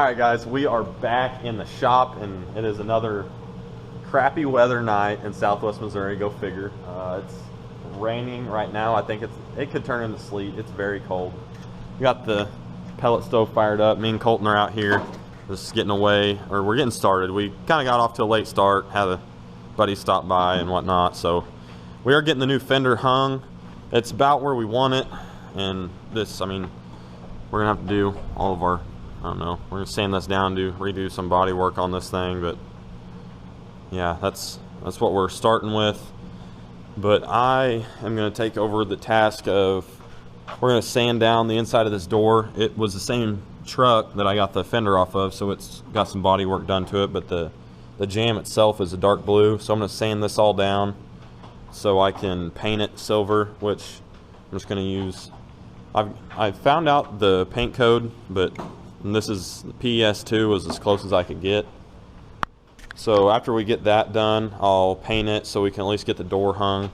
Alright guys, we are back in the shop and it is another crappy weather night in Southwest Missouri, go figure. It's raining right now. I think it could turn into sleet. It's very cold. We got the pellet stove fired up. Me and Colton are out here just getting away, or we're getting started. We kind of got off to a late start, had a buddy stop by and whatnot, so we are getting the new fender hung. It's about where we want it, and this, I mean, we're gonna have to do all of our, I don't know, we're gonna sand this down, redo some body work on this thing, but yeah, that's what we're starting with. But I am gonna take over the task of, we're gonna sand down the inside of this door. It was the same truck that I got the fender off of, so it's got some body work done to it, but the jamb itself is a dark blue, so I'm gonna sand this all down so I can paint it silver, which I'm just gonna use. I found out the paint code, but this is PES2 was as close as I could get. So after we get that done, I'll paint it so we can at least get the door hung.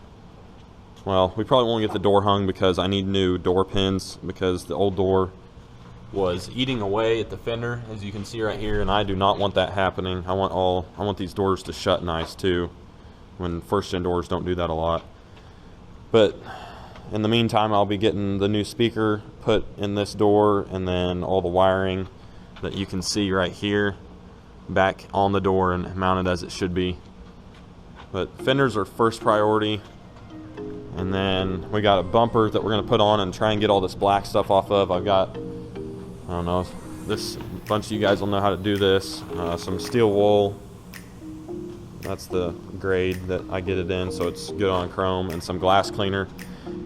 Well, we probably won't get the door hung because I need new door pins, because the old door was eating away at the fender, as you can see right here, and I do not want that happening. I want these doors to shut nice too, when first gen doors don't do that a lot. But in the meantime, I'll be getting the new speaker put in this door, and then all the wiring that you can see right here back on the door and mounted as it should be. But fenders are first priority, and then we got a bumper that we're going to put on and try and get all this black stuff off of. I've got, I don't know, this bunch of you guys will know how to do this. Some steel wool, that's the grade that I get it in, so it's good on chrome, and some glass cleaner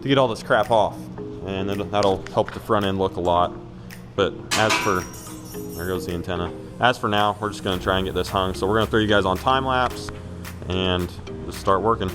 to get all this crap off, and that'll help the front end look a lot. But as for, there goes the antenna. As for now, we're just going to try and get this hung, so we're going to throw you guys on time lapse and just start working.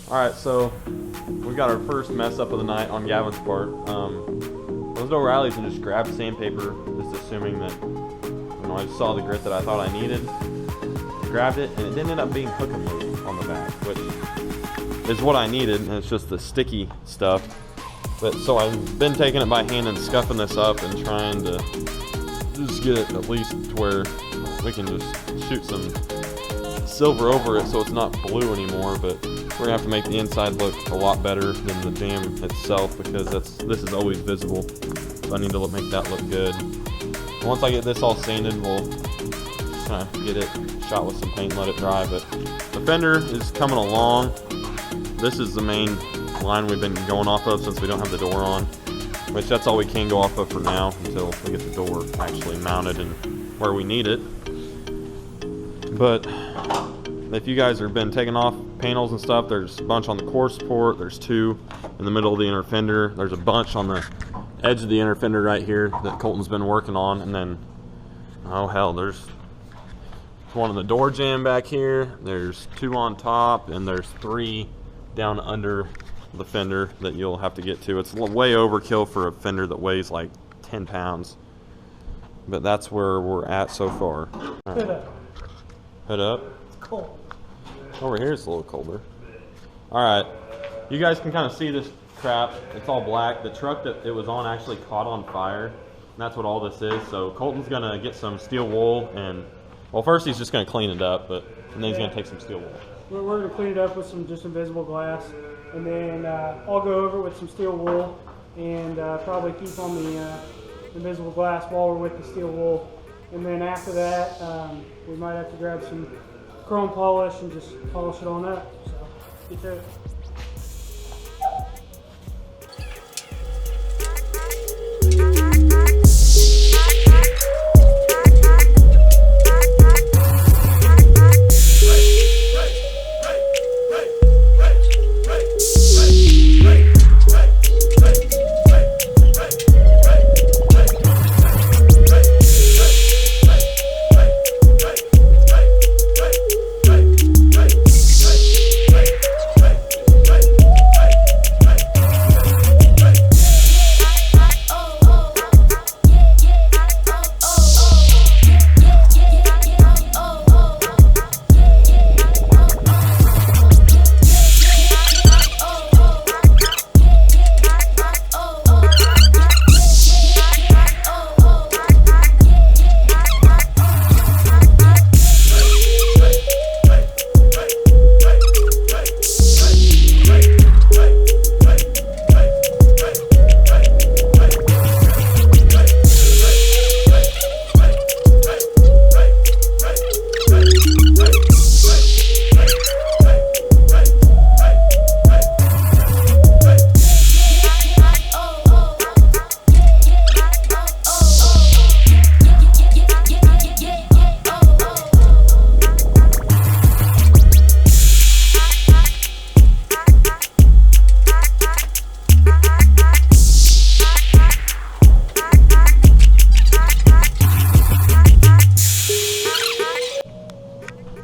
Alright, so we got our first mess up of the night on Gavin's part. I was at O'Reilly's and just grabbed sandpaper, just assuming that, I just saw the grit that I thought I needed. Grabbed it, and it didn't end up being hook and loop on the back, which is what I needed, and it's just the sticky stuff. But so I've been taking it by hand and scuffing this up and trying to just get it at least to where we can just shoot some silver over it so it's not blue anymore. But we're gonna have to make the inside look a lot better than the jamb itself, because this is always visible. So I need to make that look good. Once I get this all sanded, we'll kind of get it shot with some paint and let it dry. But the fender is coming along. This is the main line we've been going off of since we don't have the door on, which that's all we can go off of for now until we get the door actually mounted and where we need it. But if you guys have been taking off panels and stuff, there's a bunch on the core support, there's two in the middle of the inner fender, there's a bunch on the edge of the inner fender right here that Colton's been working on, and then, oh hell, there's one in the door jamb back here, there's two on top, and there's three down under the fender that you'll have to get to. It's way overkill for a fender that weighs like 10 pounds. but that's where we're at so far. Hood up. Hood up. It's cold. Over here it's a little colder. Alright, you guys can kind of see this crap. It's all black. The truck that it was on actually caught on fire. And that's what all this is. So Colton's going to get some steel wool and, well, first he's just going to clean it up, and then he's going to take some steel wool. We're going to clean it up with some just invisible glass, and then I'll go over with some steel wool and probably keep on the invisible glass while we're with the steel wool. And then after that, we might have to grab some chrome polish and just polish it on up. So get to it.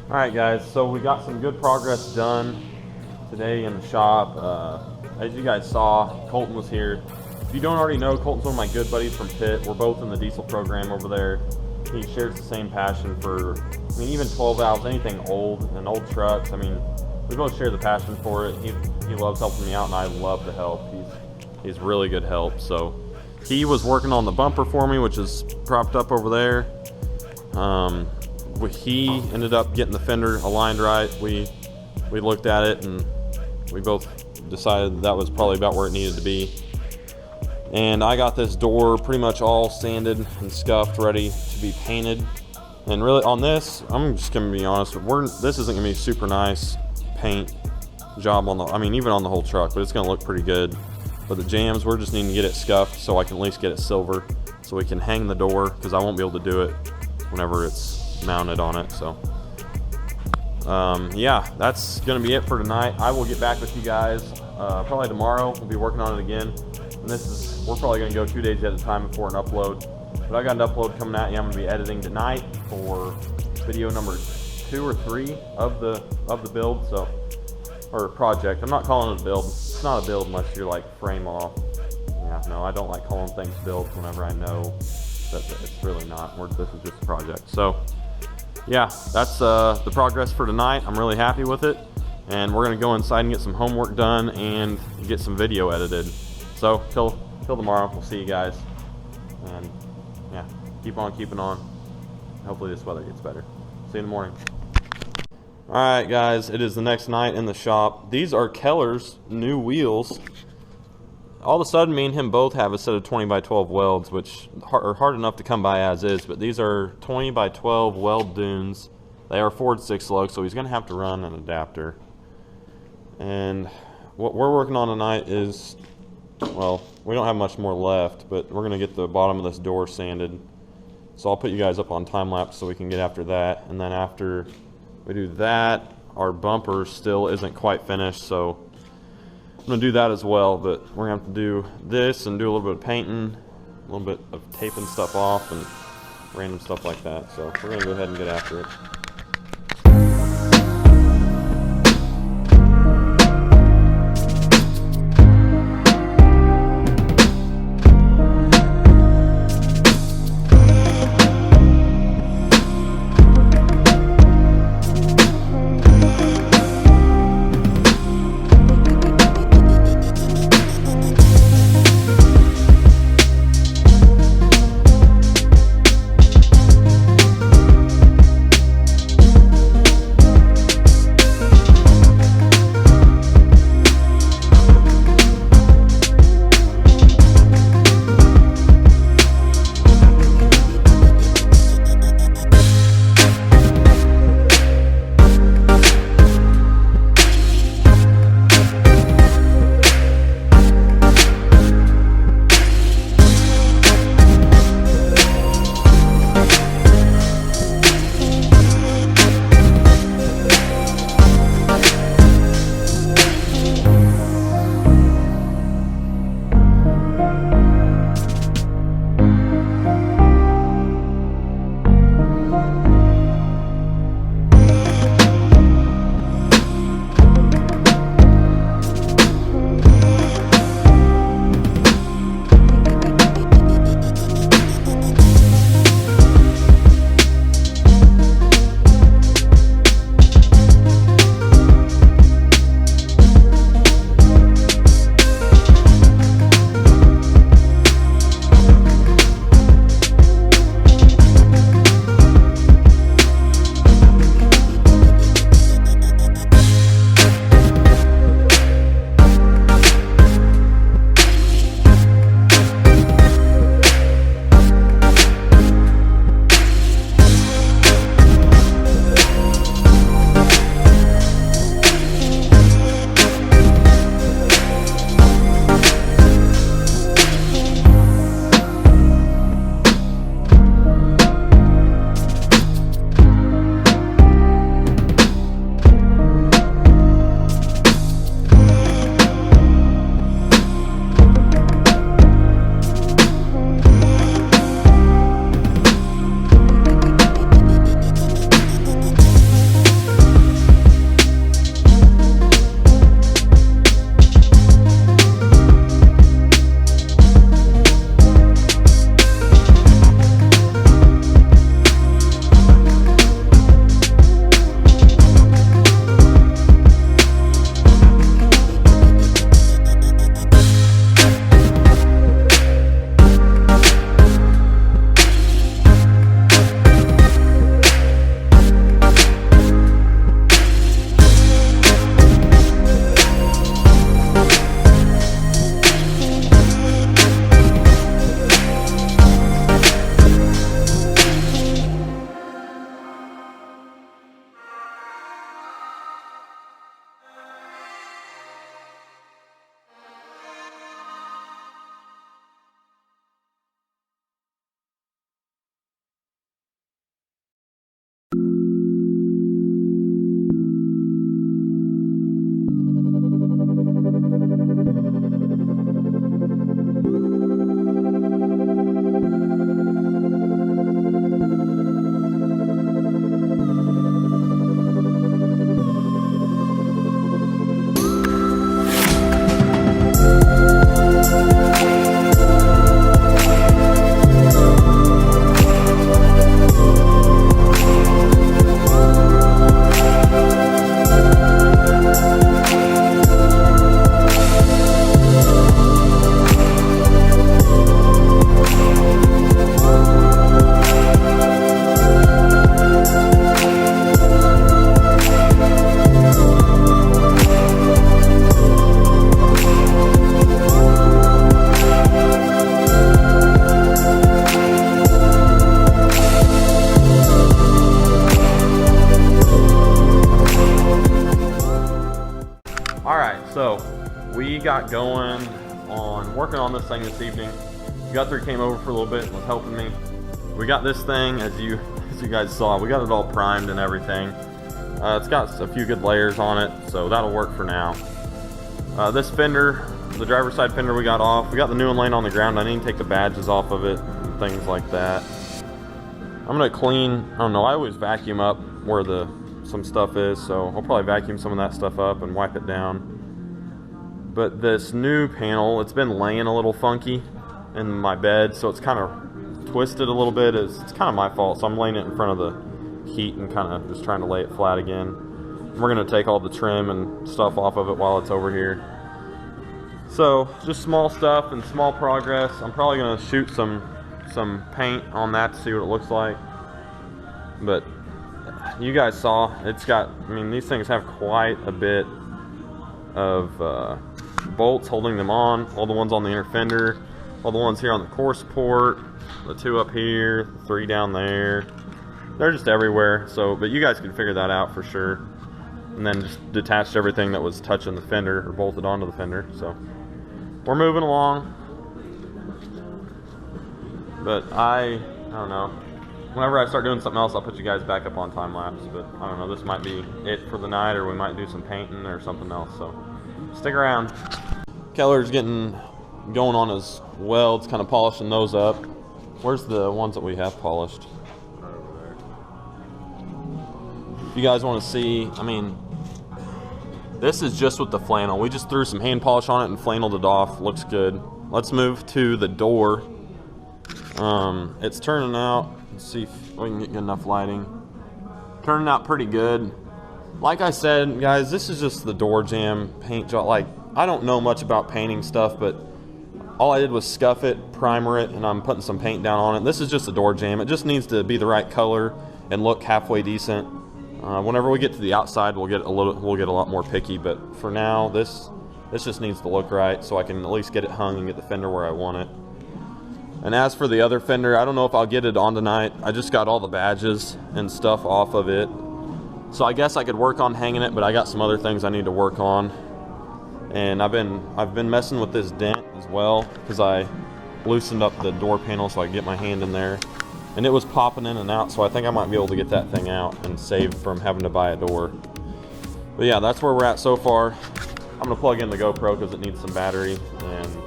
Alright guys, so we got some good progress done today in the shop. As you guys saw, Colton was here. If you don't already know, Colton's one of my good buddies from Pitt. We're both in the diesel program over there. He shares the same passion for, I mean, even 12 valves, anything old and old trucks. I mean, we both share the passion for it. He loves helping me out, and I love the help. He's really good help. So he was working on the bumper for me, which is propped up over there. He ended up getting the fender aligned right. We looked at it and we both decided that was probably about where it needed to be. And I got this door pretty much all sanded and scuffed, ready to be painted. And really on this, I'm just gonna be honest, this isn't gonna be super nice paint job on the, I mean even on the whole truck, but it's gonna look pretty good. But the jams, we're just needing to get it scuffed so I can at least get it silver so we can hang the door, because I won't be able to do it whenever it's mounted on it. So yeah, that's gonna be it for tonight. I will get back with you guys probably tomorrow. We'll be working on it again, and we're probably gonna go 2 days at a time before an upload. But I got an upload coming at you. I'm gonna be editing tonight for video number 2 or 3 of the build, so, or project. I'm not calling it a build. It's not a build unless you're like frame off. Yeah, no, I don't like calling things builds whenever I know that it's really not. This is just a project. So yeah, that's the progress for tonight. I'm really happy with it, and we're gonna go inside and get some homework done and get some video edited. So till tomorrow, we'll see you guys, and yeah, keep on keeping on. Hopefully this weather gets better. See you in the morning. Alright guys, it is the next night in the shop. These are Keller's new wheels. All of a sudden, me and him both have a set of 20 by 12 welds, which are hard enough to come by as is, but these are 20 by 12 weld dunes. They are Ford 6-lug, so he's going to have to run an adapter. And what we're working on tonight is, well, we don't have much more left, but we're going to get the bottom of this door sanded. So I'll put you guys up on time lapse so we can get after that. And then after we do that, our bumper still isn't quite finished, so I'm going to do that as well. But we're going to have to do this and do a little bit of painting, a little bit of taping stuff off, and random stuff like that. So we're going to go ahead and get after it. got going on working on this thing this evening. Guthrie came over for a little bit and was helping me. We got this thing, as you guys saw, we got it all primed and everything. It's got a few good layers on it, so that'll work for now. This fender, the driver's side fender we got off. We got the new one laying on the ground. I need to take the badges off of it and things like that. I'm gonna clean, I don't know, I always vacuum up where some stuff is, so I'll probably vacuum some of that stuff up and wipe it down. But this new panel, it's been laying a little funky in my bed, so it's kind of twisted a little bit. It's kind of my fault, so I'm laying it in front of the heat and kind of just trying to lay it flat again. We're gonna take all the trim and stuff off of it while it's over here. So just small stuff and small progress. I'm probably gonna shoot some paint on that to see what it looks like. But you guys saw, it's got, I mean, these things have quite a bit of bolts holding them on. All the ones on the inner fender, all the ones here on the core support, the 2 up here, the 3 down there. They're just everywhere. So, but you guys can figure that out for sure. And then just detached everything that was touching the fender or bolted onto the fender. So we're moving along. But I don't know. Whenever I start doing something else, I'll put you guys back up on time lapse. But I don't know, this might be it for the night, or we might do some painting or something else. So stick around. Keller's getting going on his welds, kind of polishing those up. Where's the ones that we have polished? Right over there. If you guys want to see, I mean, this is just with the flannel. We just threw some hand polish on it and flanneled it off. Looks good. Let's move to the door. It's turning out, let's see if we can get enough lighting. Turning out pretty good. Like I said, guys, this is just the door jamb paint job. Like, I don't know much about painting stuff, but all I did was scuff it, primer it, and I'm putting some paint down on it. This is just a door jamb. It just needs to be the right color and look halfway decent. Whenever we get to the outside, we'll get a lot more picky. But for now, this just needs to look right, so I can at least get it hung and get the fender where I want it. And as for the other fender, I don't know if I'll get it on tonight. I just got all the badges and stuff off of it, so I guess I could work on hanging it. But I got some other things I need to work on. And I've been messing with this dent as well, because I loosened up the door panel so I could get my hand in there, and it was popping in and out, so I think I might be able to get that thing out and save from having to buy a door. But yeah, that's where we're at so far. I'm gonna plug in the GoPro because it needs some battery, and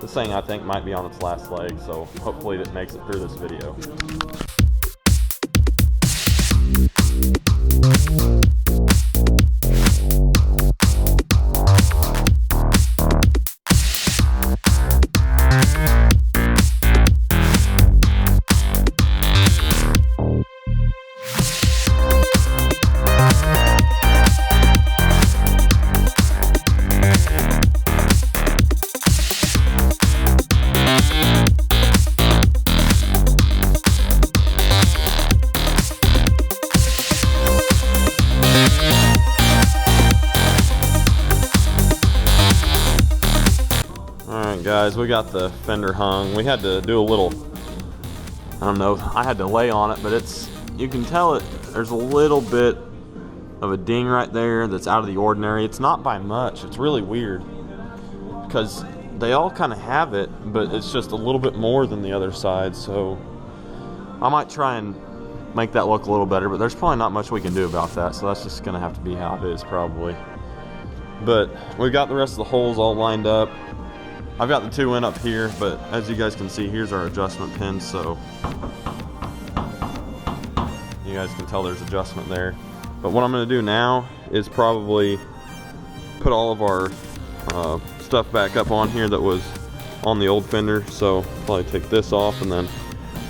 this thing I think might be on its last leg, so hopefully it makes it through this video. Guys, we got the fender hung. We had to do a little, I don't know, I had to lay on it, but you can tell there's a little bit of a ding right there that's out of the ordinary. It's not by much. It's really weird because they all kind of have it, but it's just a little bit more than the other side. So I might try and make that look a little better, but there's probably not much we can do about that. So that's just gonna have to be how it is probably. But we've got the rest of the holes all lined up. I've got the 2 in up here, but as you guys can see, here's our adjustment pins, so you guys can tell there's adjustment there. But what I'm going to do now is probably put all of our stuff back up on here that was on the old fender. So probably take this off and then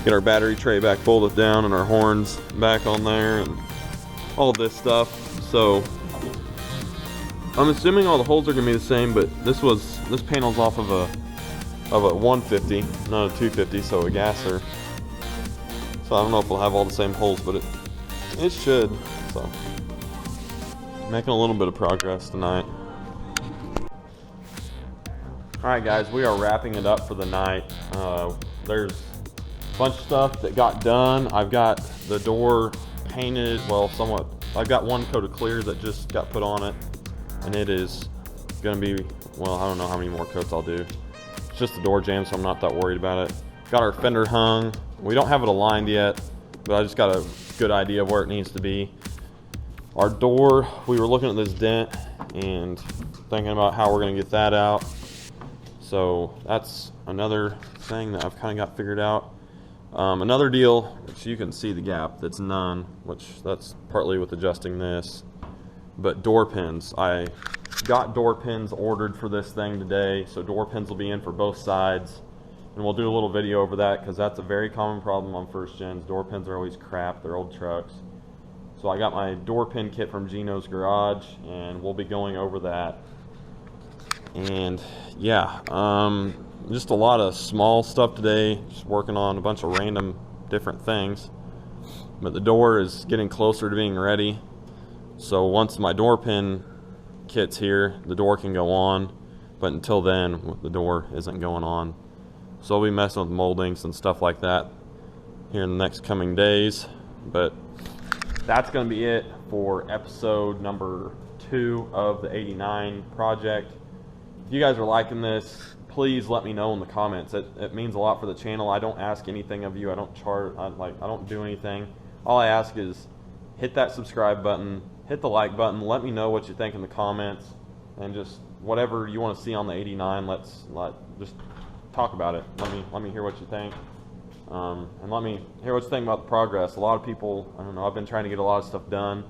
get our battery tray back folded down and our horns back on there and all this stuff. So I'm assuming all the holes are gonna be the same, but this panel's off of a 150, not a 250, so a gasser. So I don't know if we'll have all the same holes, but it should. So making a little bit of progress tonight. All right, guys, we are wrapping it up for the night. There's a bunch of stuff that got done. I've got the door painted, well, somewhat. I've got one coat of clear that just got put on it, and it is going to be well, I don't know how many more coats I'll do. It's just the door jamb, so I'm not that worried about it. Got our fender hung. We don't have it aligned yet, but I just got a good idea of where it needs to be. Our door, we were looking at this dent and thinking about how we're going to get that out. So that's another thing that I've kind of got figured out. Another deal, which you can see the gap, that's none, which that's partly with adjusting this. But door pins, I got door pins ordered for this thing today, so door pins will be in for both sides. And we'll do a little video over that because that's a very common problem on first gens. Door pins are always crap, they're old trucks. So I got my door pin kit from Gino's Garage, and we'll be going over that. And yeah, just a lot of small stuff today, just working on a bunch of random different things. But the door is getting closer to being ready. So once my door pin kit's here, the door can go on. But until then, the door isn't going on. So I'll be messing with moldings and stuff like that here in the next coming days. But that's going to be it for episode number 2 of the 89 project. If you guys are liking this, please let me know in the comments. It means a lot for the channel. I don't ask anything of you. I don't I don't do anything. All I ask is hit that subscribe button, hit the like button, let me know what you think in the comments, and just whatever you want to see on the 89, just talk about it. Let me hear what you think. And let me hear what you think about the progress. A lot of people, I don't know, I've been trying to get a lot of stuff done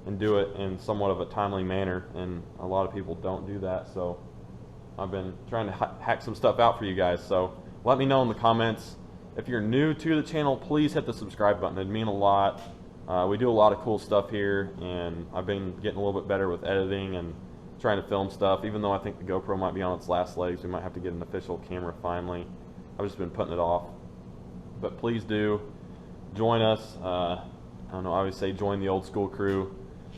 and do it in somewhat of a timely manner, and a lot of people don't do that. So I've been trying to hack some stuff out for you guys. So let me know in the comments. If you're new to the channel, please hit the subscribe button. It'd mean a lot. We do a lot of cool stuff here, and I've been getting a little bit better with editing and trying to film stuff. Even though I think the GoPro might be on its last legs, we might have to get an official camera finally. I've just been putting it off. But please do join us. I don't know, I always say join the old school crew.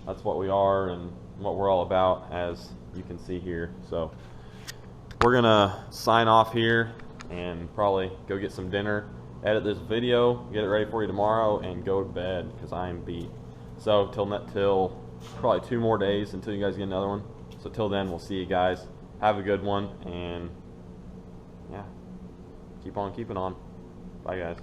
That's what we are and what we're all about, as you can see here. So we're gonna sign off here and probably go get some dinner, edit this video, get it ready for you tomorrow, and go to bed because I am beat. So till probably 2 more days until you guys get another one. So till then, we'll see you guys. Have a good one, and yeah, keep on keeping on. Bye guys.